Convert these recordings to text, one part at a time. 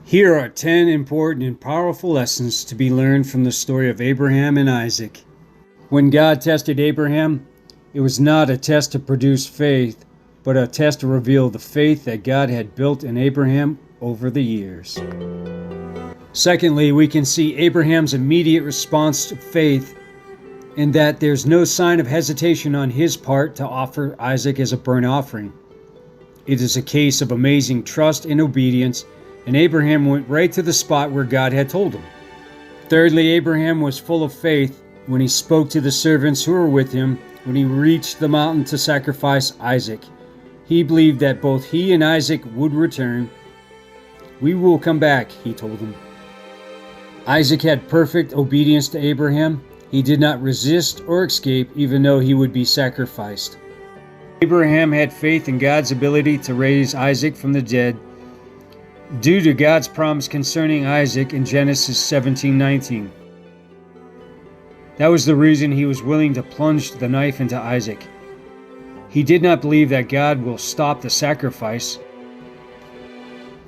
Here are 10 important and powerful lessons to be learned from the story of Abraham and Isaac. When God tested Abraham, it was not a test to produce faith, but a test to reveal the faith that God had built in Abraham over the years. Secondly, we can see Abraham's immediate response to faith in that there's no sign of hesitation on his part to offer Isaac as a burnt offering. It is a case of amazing trust and obedience, and Abraham went right to the spot where God had told him. Thirdly, Abraham was full of faith when he spoke to the servants who were with him when he reached the mountain to sacrifice Isaac. He believed that both he and Isaac would return. "We will come back," he told them. Isaac had perfect obedience to Abraham. He did not resist or escape, even though he would be sacrificed. Abraham had faith in God's ability to raise Isaac from the dead due to God's promise concerning Isaac in Genesis 17:19. That was the reason he was willing to plunge the knife into Isaac. He did not believe that God will stop the sacrifice.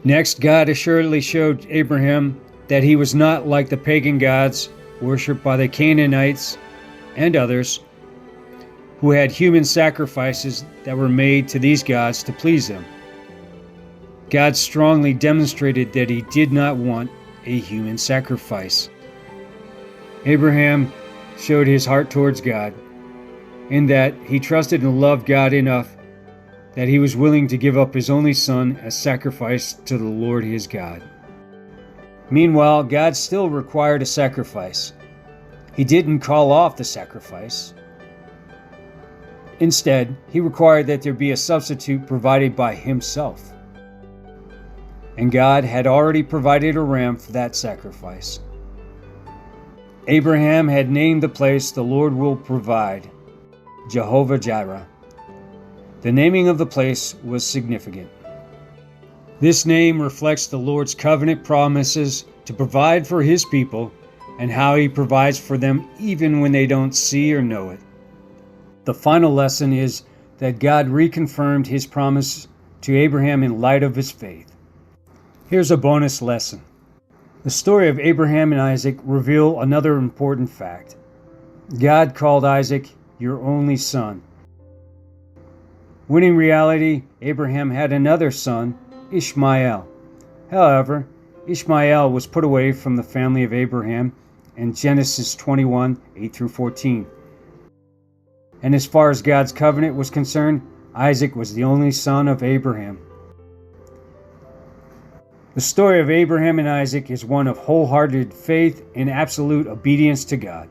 Next, God assuredly showed Abraham that he was not like the pagan gods worshipped by the Canaanites and others who had human sacrifices that were made to these gods to please them. God strongly demonstrated that he did not want a human sacrifice. Abraham showed his heart towards God, in that he trusted and loved God enough that he was willing to give up his only son as sacrifice to the Lord his God. Meanwhile, God still required a sacrifice. He didn't call off the sacrifice. Instead, he required that there be a substitute provided by himself. And God had already provided a ram for that sacrifice. Abraham had named the place "The Lord will provide," Jehovah-Jireh. The naming of the place was significant. This name reflects the Lord's covenant promises to provide for his people and how he provides for them even when they don't see or know it. The final lesson is that God reconfirmed his promise to Abraham in light of his faith. Here's a bonus lesson. The story of Abraham and Isaac reveal another important fact. God called Isaac "your only son." When in reality, Abraham had another son, Ishmael. However, Ishmael was put away from the family of Abraham in Genesis 21, 8-14. And as far as God's covenant was concerned, Isaac was the only son of Abraham. The story of Abraham and Isaac is one of wholehearted faith and absolute obedience to God.